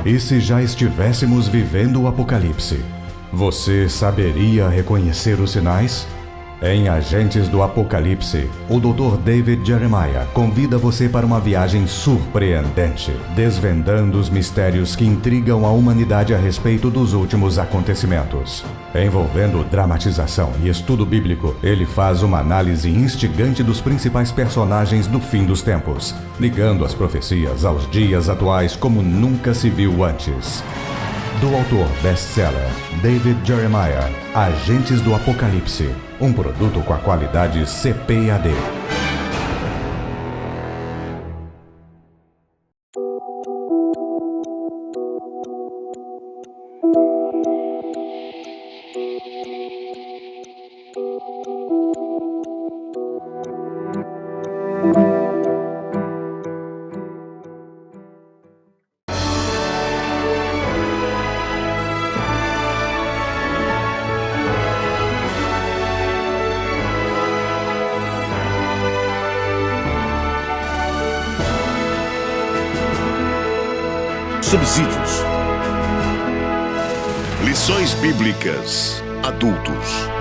E se já estivéssemos vivendo o Apocalipse, você saberia reconhecer os sinais? Em Agentes do Apocalipse, o Dr. David Jeremiah convida você para uma viagem surpreendente, desvendando os mistérios que intrigam a humanidade a respeito dos últimos acontecimentos. Envolvendo dramatização e estudo bíblico, ele faz uma análise instigante dos principais personagens do fim dos tempos, ligando as profecias aos dias atuais como nunca se viu antes. Do autor best-seller David Jeremiah, Agentes do Apocalipse, um produto com a qualidade CPAD. Subsídios. Lições bíblicas adultos.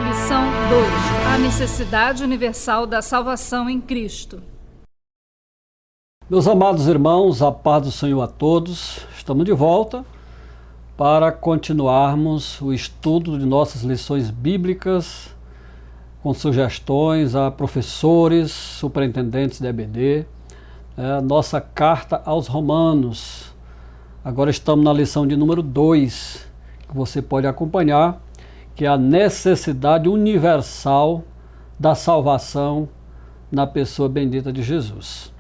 Lição 2. A necessidade universal da salvação em Cristo. Meus amados irmãos, a paz do Senhor a todos. Estamos de volta para continuarmos o estudo de nossas lições bíblicas, com sugestões a professores, superintendentes da EBD, nossa carta aos Romanos. Agora estamos na lição de número 2, que você pode acompanhar, que é a necessidade universal da salvação na pessoa bendita de Jesus.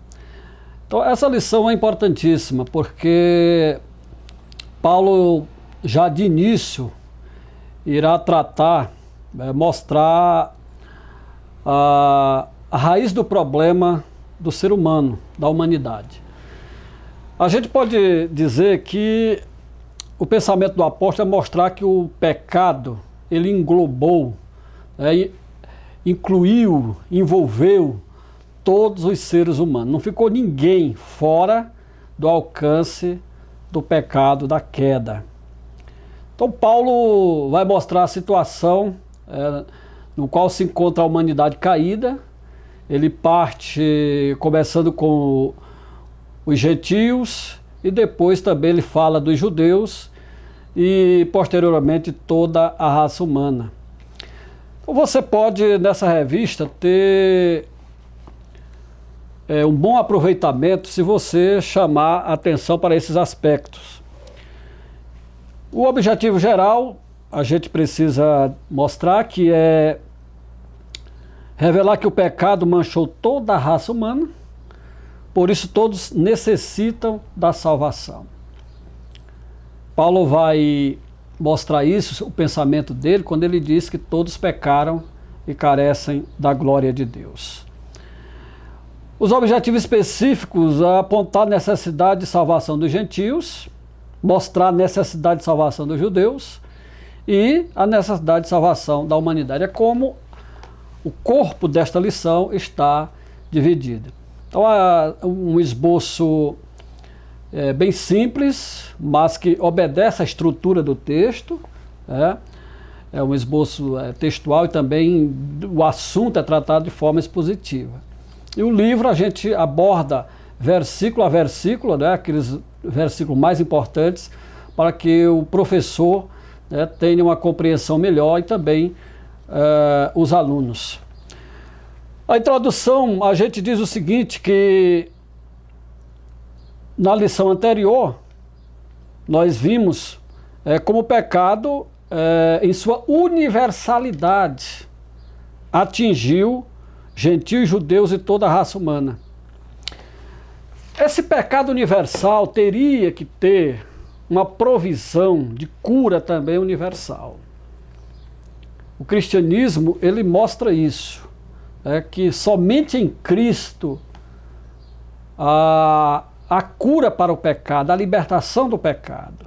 Então essa lição é importantíssima, porque Paulo já de início irá tratar, mostrar a raiz do problema do ser humano, da humanidade. A gente pode dizer que o pensamento do apóstolo é mostrar que o pecado, ele englobou, incluiu, envolveu todos os seres humanos. Não ficou ninguém fora do alcance do pecado, da queda. Então Paulo vai mostrar a situação no qual se encontra a humanidade caída. Ele parte começando com os gentios, e depois também ele fala dos judeus e posteriormente toda a raça humana. Então você pode nessa revista ter um bom aproveitamento se você chamar atenção para esses aspectos. O objetivo geral, a gente precisa mostrar que é revelar que o pecado manchou toda a raça humana. Por isso todos necessitam da salvação. Paulo vai mostrar isso, o pensamento dele, quando ele diz que todos pecaram e carecem da glória de Deus. Os objetivos específicos apontar a necessidade de salvação dos gentios, mostrar a necessidade de salvação dos judeus e a necessidade de salvação da humanidade. É como o corpo desta lição está dividido. Então, há um esboço bem simples, mas que obedece à estrutura do texto. É um esboço textual e também o assunto é tratado de forma expositiva. E o livro a gente aborda versículo a versículo, aqueles versículos mais importantes, para que o professor tenha uma compreensão melhor e também os alunos. A introdução, a gente diz o seguinte, que na lição anterior, nós vimos como o pecado, em sua universalidade, atingiu gentios, judeus e toda a raça humana. Esse pecado universal teria que ter uma provisão de cura também universal. O cristianismo, ele mostra isso. Que somente em Cristo a cura para o pecado, a libertação do pecado.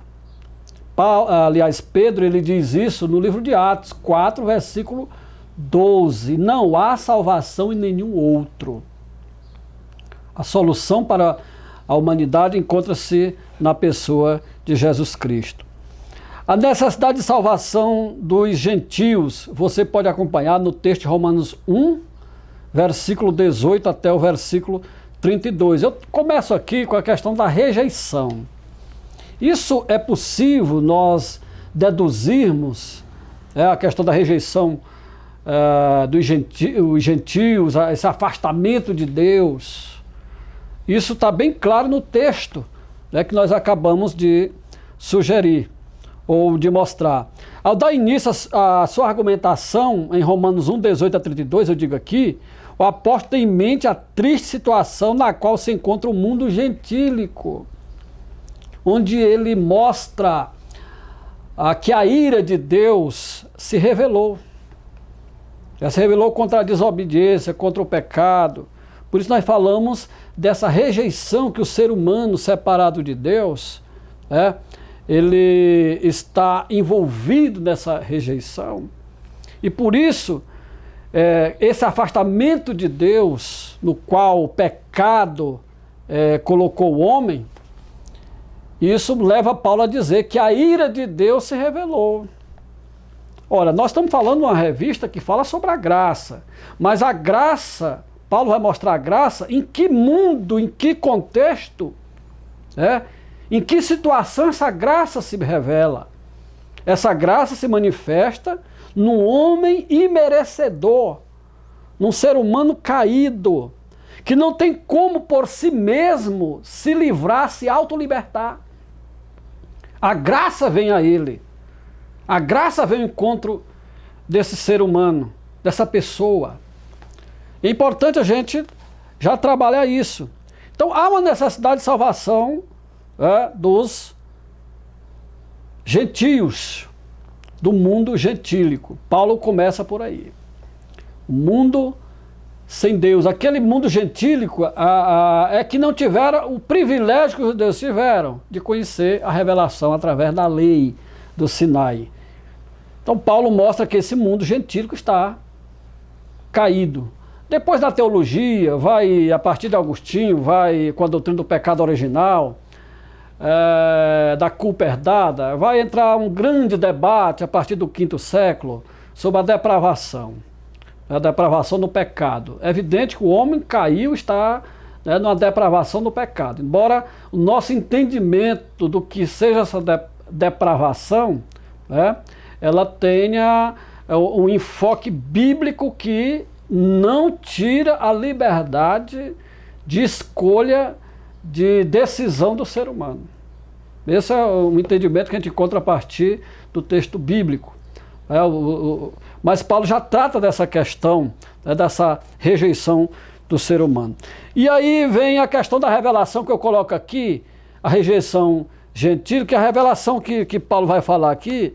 Aliás, Pedro ele diz isso no livro de Atos 4, versículo 12. Não há salvação em nenhum outro. A solução para a humanidade encontra-se na pessoa de Jesus Cristo. A necessidade de salvação dos gentios, você pode acompanhar no texto de Romanos 1, versículo 18 até o versículo 32. Eu começo aqui com a questão da rejeição. Isso é possível nós deduzirmos, a questão da rejeição dos gentios, esse afastamento de Deus. Isso está bem claro no texto, que nós acabamos de sugerir ou de mostrar. Ao dar início à sua argumentação em Romanos 1, 18 a 32, eu digo aqui, o apóstolo tem em mente a triste situação na qual se encontra o mundo gentílico, onde ele mostra que a ira de Deus se revelou. Ela se revelou contra a desobediência, contra o pecado. Por isso nós falamos dessa rejeição que o ser humano separado de Deus, ele está envolvido nessa rejeição. E por isso, esse afastamento de Deus, no qual o pecado colocou o homem, isso leva Paulo a dizer que a ira de Deus se revelou. Ora, nós estamos falando de uma revista que fala sobre a graça, mas a graça, Paulo vai mostrar a graça em que mundo, em que contexto, em que situação essa graça se revela. Essa graça se manifesta num homem imerecedor, num ser humano caído, que não tem como por si mesmo se livrar, se autolibertar. A graça vem a ele. A graça vem ao encontro desse ser humano, dessa pessoa. É importante a gente já trabalhar isso. Então há uma necessidade de salvação dos gentios, do mundo gentílico. Paulo começa por aí. O mundo sem Deus, aquele mundo gentílico é que não tiveram o privilégio que os judeus tiveram de conhecer a revelação através da lei do Sinai. Então Paulo mostra que esse mundo gentílico está caído. Depois da teologia, vai a partir de Agostinho, vai com a doutrina do pecado original, da culpa herdada, vai entrar um grande debate a partir do V século sobre a depravação no pecado. É evidente que o homem caiu, está numa depravação no pecado. Embora o nosso entendimento do que seja essa depravação, ela tenha um enfoque bíblico que não tira a liberdade de escolha, de decisão do ser humano. Esse é um entendimento que a gente encontra a partir do texto bíblico. Mas Paulo já trata dessa questão, dessa rejeição do ser humano. E aí vem a questão da revelação que eu coloco aqui, a rejeição gentil, que a revelação que Paulo vai falar aqui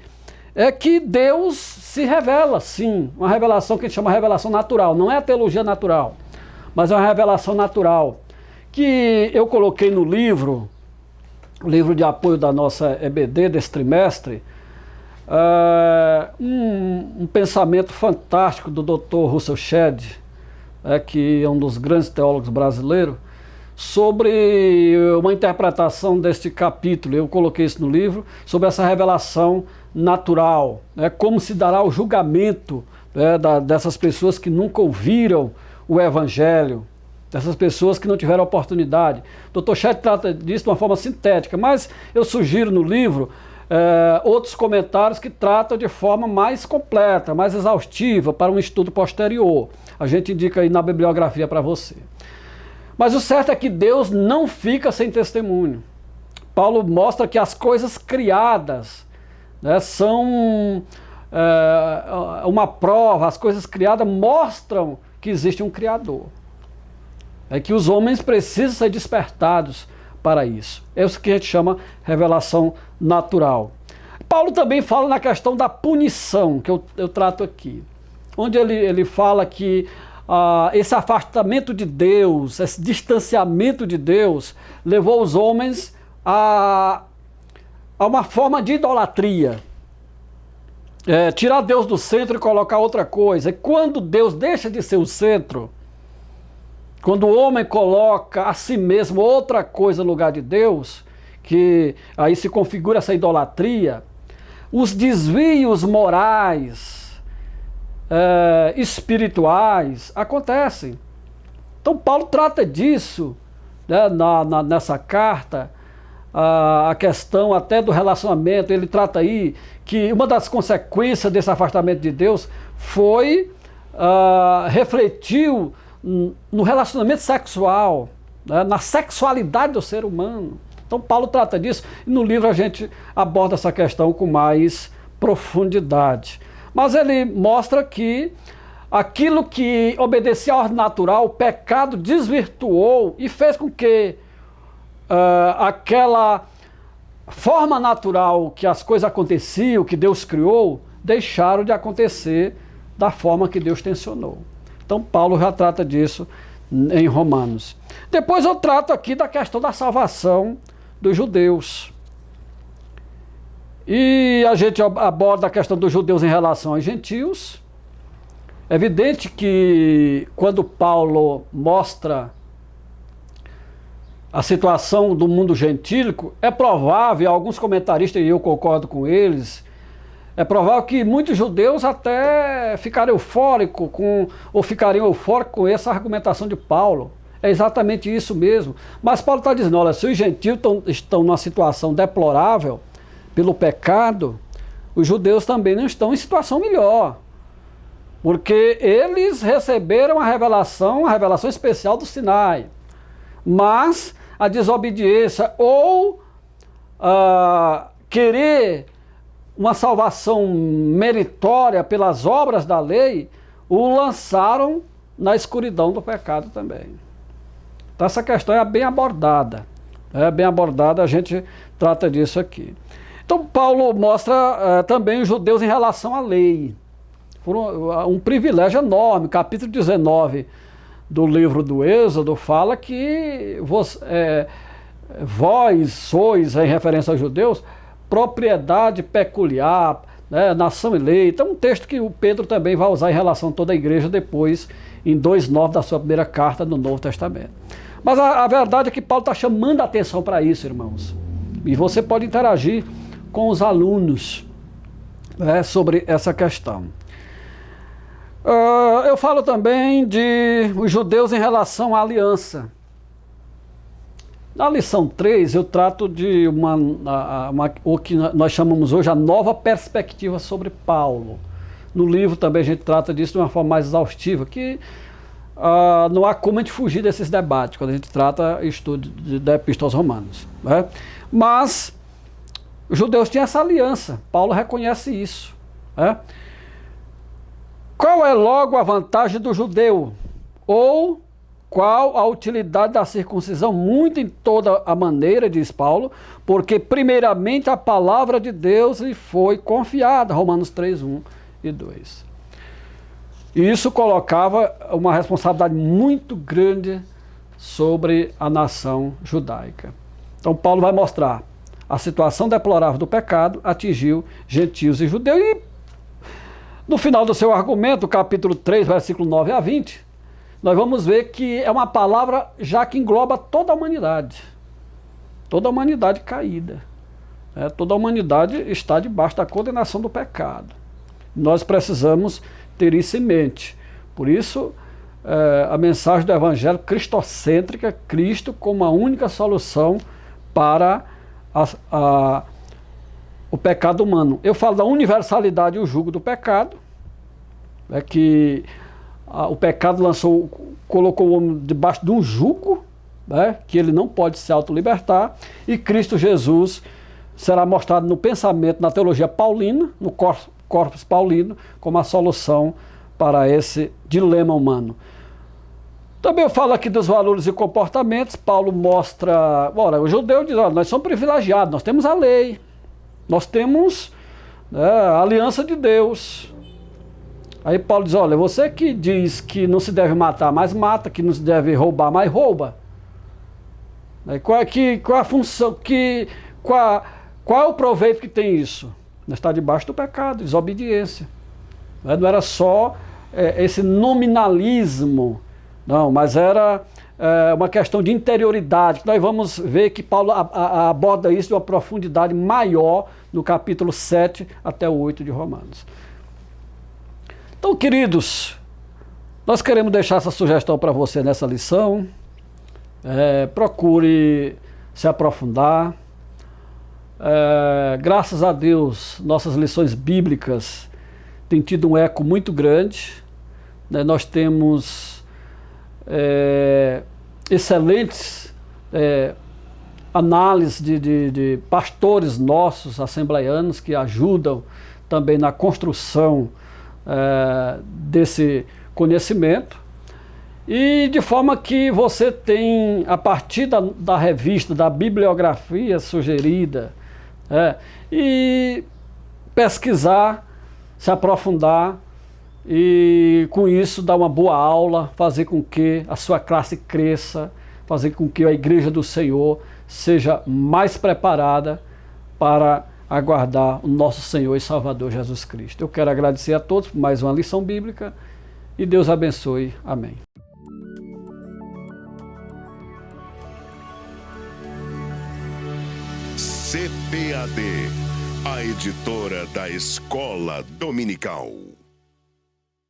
é que Deus se revela, sim, uma revelação que a gente chama de revelação natural, não é a teologia natural, mas é uma revelação natural, que eu coloquei no livro, o livro de apoio da nossa EBD desse trimestre, um pensamento fantástico do Dr. Russell Shedd, que é um dos grandes teólogos brasileiros, sobre uma interpretação deste capítulo. Eu coloquei isso no livro, sobre essa revelação natural, como se dará o julgamento dessas pessoas que nunca ouviram o Evangelho, dessas pessoas que não tiveram oportunidade. O Dr. Shedd trata disso de uma forma sintética, mas eu sugiro no livro outros comentários que tratam de forma mais completa, mais exaustiva, para um estudo posterior. A gente indica aí na bibliografia para você. Mas o certo é que Deus não fica sem testemunho. Paulo mostra que as coisas criadas são uma prova, as coisas criadas mostram que existe um Criador. É que os homens precisam ser despertados para isso. É isso que a gente chama revelação natural. Paulo também fala na questão da punição, que eu trato aqui, onde ele fala que esse afastamento de Deus, esse distanciamento de Deus, levou os homens a uma forma de idolatria. Tirar Deus do centro e colocar outra coisa. E quando Deus deixa de ser o centro, quando o homem coloca a si mesmo outra coisa no lugar de Deus, que aí se configura essa idolatria, os desvios morais, espirituais acontecem. Então Paulo trata disso, né, nessa carta, a questão até do relacionamento. Ele trata aí que uma das consequências desse afastamento de Deus foi, refletiu no relacionamento sexual, né, na sexualidade do ser humano. Então Paulo trata disso, e no livro a gente aborda essa questão com mais profundidade. Mas ele mostra que aquilo que obedecia à ordem natural, o pecado desvirtuou e fez com que aquela forma natural que as coisas aconteciam, que Deus criou, deixaram de acontecer da forma que Deus tensionou. Então Paulo já trata disso em Romanos. Depois eu trato aqui da questão da salvação dos judeus. E a gente aborda a questão dos judeus em relação aos gentios. É evidente que quando Paulo mostra a situação do mundo gentílico, é provável, alguns comentaristas, e eu concordo com eles, é provável que muitos judeus até ficariam eufóricos com essa argumentação de Paulo. É exatamente isso mesmo. Mas Paulo está dizendo, olha, se os gentios estão numa situação deplorável pelo pecado, os judeus também não estão em situação melhor. Porque eles receberam a revelação especial do Sinai. Mas a desobediência ou querer uma salvação meritória pelas obras da lei, o lançaram na escuridão do pecado também. Então essa questão é bem abordada. A gente trata disso aqui. Então Paulo mostra também os judeus em relação à lei. Um privilégio enorme. Capítulo 19 do livro do Êxodo fala que vós sois, em referência aos judeus, propriedade peculiar, né, nação eleita. É um texto que o Pedro também vai usar em relação a toda a igreja depois, em 2:9 da sua primeira carta no Novo Testamento. Mas a verdade é que Paulo está chamando a atenção para isso, irmãos. E você pode interagir com os alunos, né, sobre essa questão. Eu falo também de os judeus em relação à aliança. Na lição 3, eu trato de o que nós chamamos hoje a nova perspectiva sobre Paulo. No livro também a gente trata disso de uma forma mais exaustiva, que não há como a gente fugir desses debates, quando a gente trata estudo da Epístola aos Romanos, né? Mas os judeus tinham essa aliança, Paulo reconhece isso, né? Qual é logo a vantagem do judeu? Ou qual a utilidade da circuncisão? Muito em toda a maneira, diz Paulo, porque primeiramente a palavra de Deus lhe foi confiada, Romanos 3:1 e 2. E isso colocava uma responsabilidade muito grande sobre a nação judaica. Então Paulo vai mostrar a situação deplorável do pecado atingiu gentios e judeus. E no final do seu argumento, capítulo 3, versículo 9 a 20, nós vamos ver que é uma palavra já que engloba toda a humanidade. Toda a humanidade caída. Toda a humanidade está debaixo da condenação do pecado. Nós precisamos ter isso em mente. Por isso, a mensagem do Evangelho cristocêntrica, Cristo como a única solução para o pecado humano. Eu falo da universalidade e o jugo do pecado, que o pecado colocou o homem debaixo de um jugo, que ele não pode se autolibertar, e Cristo Jesus será mostrado no pensamento, na teologia paulina, no corpus paulino, como a solução para esse dilema humano. Também eu falo aqui dos valores e comportamentos. Paulo mostra, o judeu diz, nós somos privilegiados, nós temos a lei, nós temos a aliança de Deus. Aí Paulo diz, olha, você que diz que não se deve matar, mas mata, que não se deve roubar, mas rouba. Qual é a função, qual é o proveito que tem isso? Nós está debaixo do pecado, desobediência. Não era só esse nominalismo Não, mas era uma questão de interioridade. Nós vamos ver que Paulo aborda isso de uma profundidade maior no capítulo 7 até o 8 de Romanos. Então, queridos, nós queremos deixar essa sugestão para você nessa lição. Procure se aprofundar. Graças a Deus, nossas lições bíblicas têm tido um eco muito grande. Nós temos excelentes análises de pastores nossos, assembleianos, que ajudam também na construção desse conhecimento. E de forma que você tem, a partir da revista, da bibliografia sugerida, e pesquisar, se aprofundar, e com isso dar uma boa aula, fazer com que a sua classe cresça, fazer com que a Igreja do Senhor seja mais preparada para aguardar o nosso Senhor e Salvador Jesus Cristo. Eu quero agradecer a todos por mais uma lição bíblica e Deus abençoe. Amém. CPAD, a editora da Escola Dominical.